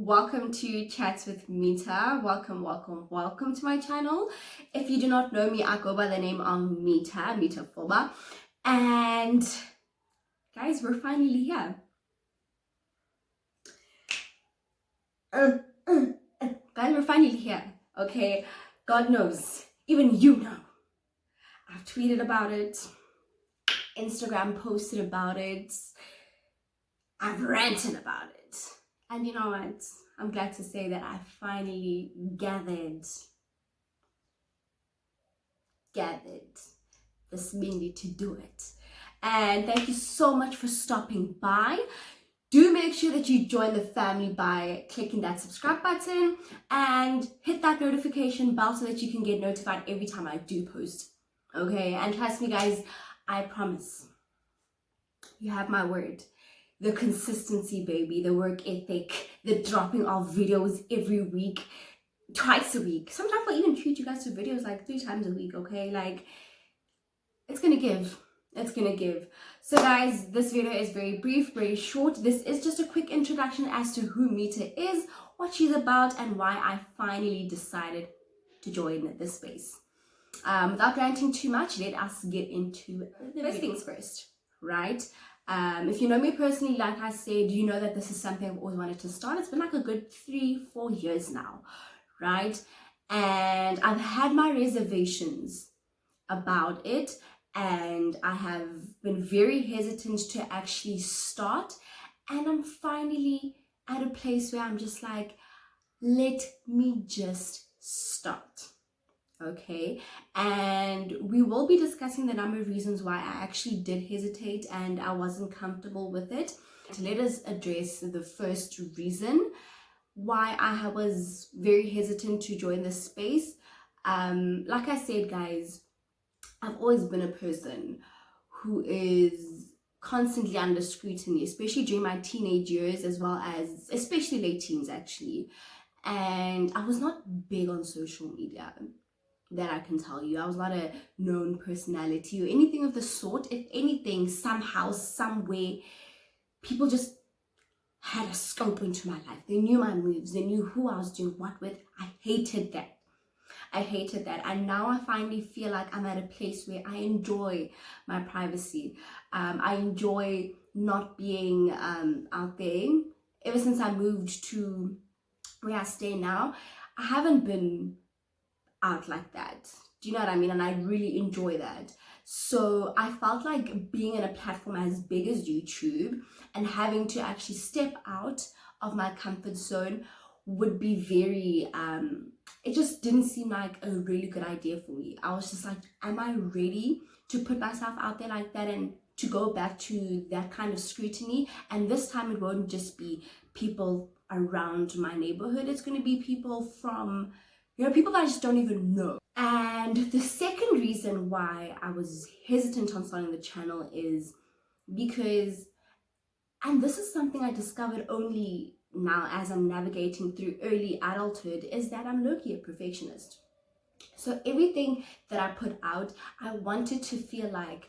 welcome to Chats with Mitha. Welcome to my channel. If you do not know me, I go by the name of Mitha Foba. And guys, we're finally here. Guys, we're finally here. Okay, God knows, even you know. I've tweeted about it, Instagram posted about it, I've ranted about it. And you know what? I'm glad to say that I finally gathered this minute to do it. And thank you so much for stopping by. Do make sure that you join the family by clicking that subscribe button and hit that notification bell so that you can get notified every time I do post. Okay, and trust me guys, I promise, you have my word. The consistency, baby, the work ethic, the dropping of videos every week, twice a week. Sometimes I'll even treat you guys to videos like 3 times a week, okay? Like, it's gonna give. It's gonna give. So guys, this video is very brief, very short. This is just a quick introduction as to who Mitha is, what she's about, and why I finally decided to join this space. Without ranting too much, let us get into the first things first, right? If you know me personally, like I said, you know that this is something I've always wanted to start. It's been like a good 3-4 years now, right? And I've had my reservations about it, and I have been very hesitant to actually start. And I'm finally at a place where I'm just like, let me just start. Okay, and we will be discussing the number of reasons why I actually did hesitate and I wasn't comfortable with it. Let us address the first reason why I was very hesitant to join this space. Like I said, guys, I've always been a person who is constantly under scrutiny, especially during my teenage years, as well as especially late teens actually. And I was not big on social media, that I can tell you. I was not a known personality or anything of the sort. If anything, somehow, somewhere, people just had a scope into my life. They knew my moves. They knew who I was doing what with. I hated that. And now I finally feel like I'm at a place where I enjoy my privacy. I enjoy not being out there. Ever since I moved to where I stay now, I haven't been out like that. Do you know what I mean? And I really enjoy that. So I felt like being in a platform as big as YouTube and having to actually step out of my comfort zone would be very it just didn't seem like a really good idea for me. I was just like, am I ready to put myself out there like that and to go back to that kind of scrutiny? And this time it won't just be people around my neighborhood. It's going to be people from, you know, people that I just don't even know. And the second reason why I was hesitant on starting the channel is because, and this is something I discovered only now as I'm navigating through early adulthood, is that I'm low-key a perfectionist. So everything that I put out, I wanted to feel like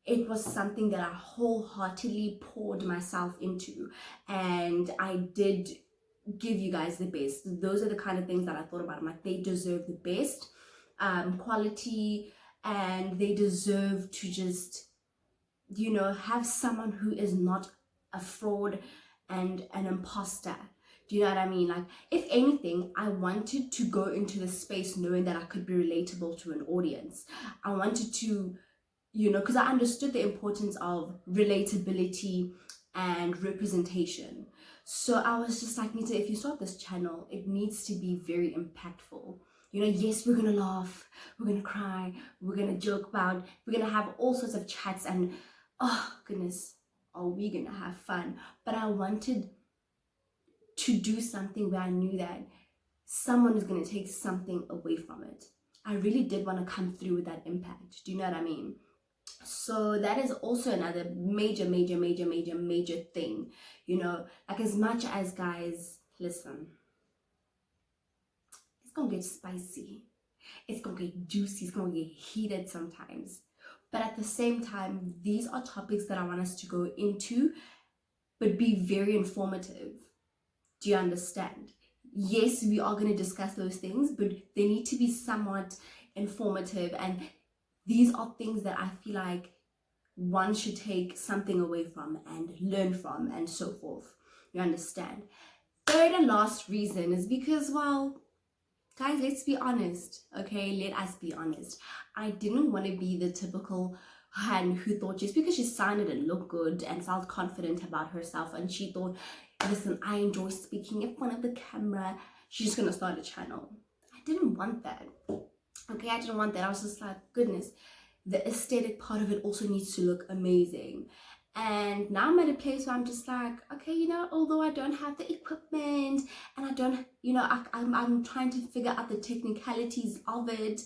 it was something that I wholeheartedly poured myself into, and I did give you guys the best. Those are the kind of things that I thought about. I'm like, they deserve the best quality, and they deserve to just, you know, have someone who is not a fraud and an imposter. Do you know what I mean? Like, if anything, I wanted to go into the space knowing that I could be relatable to an audience. I wanted to, you know, because I understood the importance of relatability and representation. So I was just like, Mitha, if you start this channel, it needs to be very impactful. You know, yes, we're gonna laugh, we're gonna cry, we're gonna joke about, we're gonna have all sorts of chats, and oh goodness, are we gonna have fun? But I wanted to do something where I knew that someone is gonna take something away from it. I really did want to come through with that impact. Do you know what I mean? So that is also another major thing. You know, like, as much as, guys, listen, it's gonna get spicy, it's gonna get juicy, it's gonna get heated sometimes, but at the same time, these are topics that I want us to go into, but be very informative. Do you understand? Yes, we are going to discuss those things, but they need to be somewhat informative, and these are things that I feel like one should take something away from and learn from and so forth. You understand? Third and last reason is because, well, guys, let's be honest, okay? Let us be honest. I didn't want to be the typical Han who thought just because she sounded and looked good and felt confident about herself, and she thought, listen, I enjoy speaking in front of the camera, she's just gonna start a channel. I didn't want that. Okay, I didn't want that. I was just like, goodness, the aesthetic part of it also needs to look amazing. And now I'm at a place where I'm just like, okay, you know, although I don't have the equipment and I don't, you know, I'm trying to figure out the technicalities of it.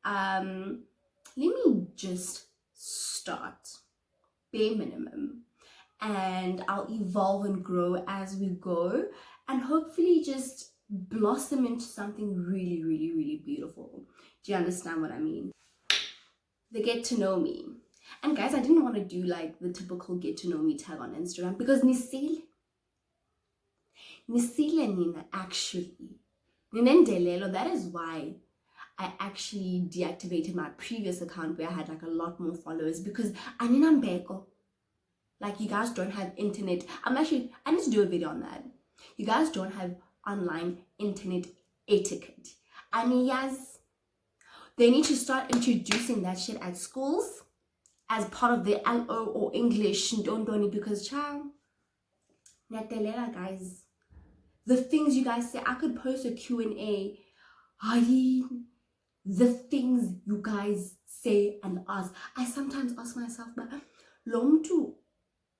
Let me just start bare minimum, and I'll evolve and grow as we go, and hopefully just blossom into something really, really, really beautiful. Do you understand what I mean? The get to know me. And guys, I didn't want to do like the typical get to know me tag on Instagram because nisile nina actually. Ninendelelo, that is why I actually deactivated my previous account where I had like a lot more followers, because aninambeko. Like, you guys don't have internet. I need to do a video on that. You guys don't have online internet etiquette. And yes, they need to start introducing that shit at schools as part of the LO or English, don't because child, Natelela, guys, the things you guys say, I could post a Q&A. The things you guys say and ask. I sometimes ask myself, but lomtu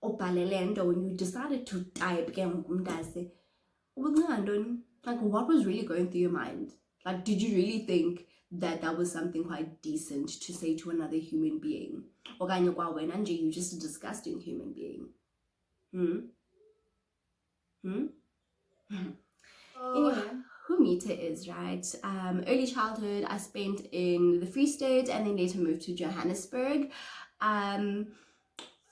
opalelendo, when you decided to type again, like, what was really going through your mind? Like, did you really think that that was something quite decent to say to another human being? Or you're just a disgusting human being. Anyway, who Mitha is, right? Early childhood I spent in the Free State and then later moved to Johannesburg.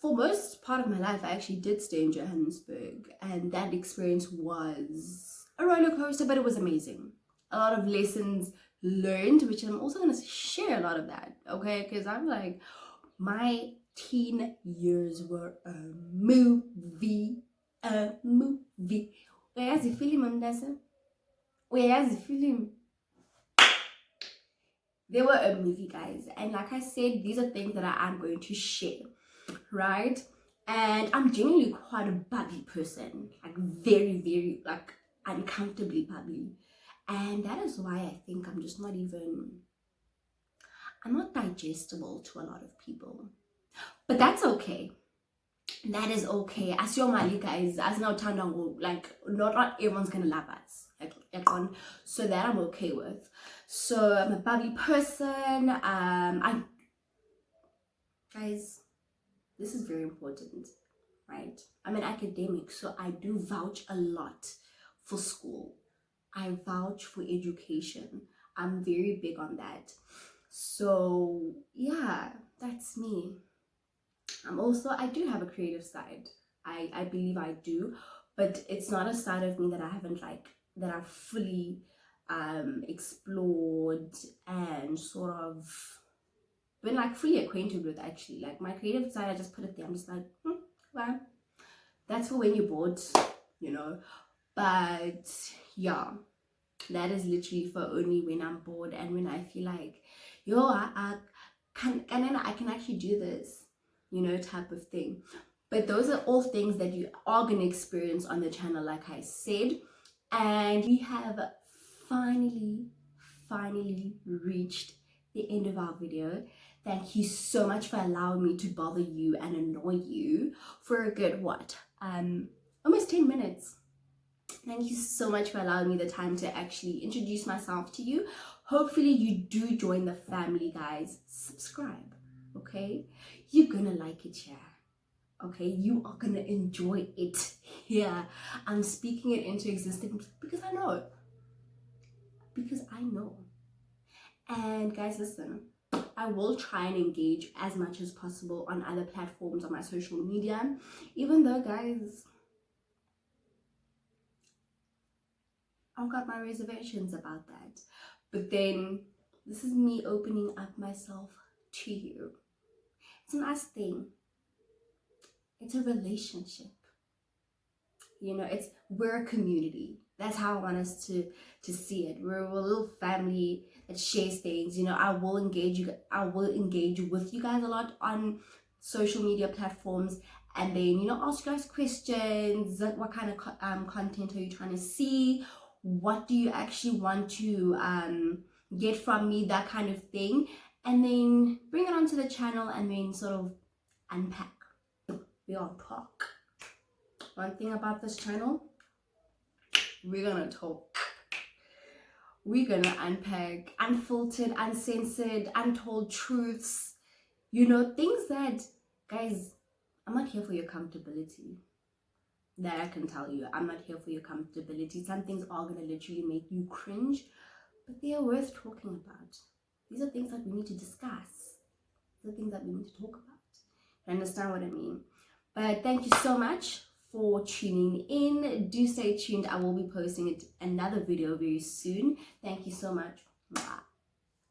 For most part of my life, I actually did stay in Johannesburg, and that experience was a roller coaster, but it was amazing. A lot of lessons learned, which I'm also going to share a lot of that, okay? Because I'm like, my teen years were a movie. Whereas the film, they were a movie, guys. And like I said, these are things that I am going to share, right? And I'm genuinely quite a bubbly person, like very, very, like uncomfortably bubbly. And that is why I think I'm not digestible to a lot of people. But that's okay. That is okay. As your Mali, guys, as now Tandango, like not everyone's gonna love us. So that I'm okay with. So I'm a bubbly person. Guys, this is very important, right? I'm an academic, so I do vouch a lot for school. I vouch for education. I'm very big on that. So yeah, that's me. I do have a creative side. I believe I do, but it's not a side of me that I haven't that I've fully explored and sort of been like fully acquainted with. Actually, like my creative side, I just put it there. I'm just like, well, that's for when you're bored, you know. But yeah, that is literally for only when I'm bored and when I feel like, I can actually do this, you know, type of thing. But those are all things that you are going to experience on the channel, like I said. And we have finally reached the end of our video. Thank you so much for allowing me to bother you and annoy you for a good almost 10 minutes. Thank you so much for allowing me the time to actually introduce myself to you. Hopefully you do join the family, guys. Subscribe, okay? You're gonna like it here, okay? You are gonna enjoy it here. I'm speaking it into existence because I know. And guys, listen, I will try and engage as much as possible on other platforms on my social media, even though, guys, I've got my reservations about that. But then this is me opening up myself to you. It's a nice thing. It's a relationship. You know, we're a community. That's how I want us to see it. We're a little family that shares things. You know, I will engage with you guys a lot on social media platforms, and then, you know, ask you guys questions. What kind of content are you trying to see? What do you actually want to get from me? That kind of thing. And then bring it onto the channel and then sort of unpack. We all talk. One thing about this channel, we're gonna talk. We're gonna unpack unfiltered, uncensored, untold truths. You know, things that, guys, I'm not here for your comfortability. That I can tell you. I'm not here for your comfortability. Some things are gonna literally make you cringe, but they are worth talking about. These are things that we need to discuss. These are things that we need to talk about. You understand what I mean? But thank you so much for tuning in. Do stay tuned. I will be posting another video very soon. Thank you so much. Bye.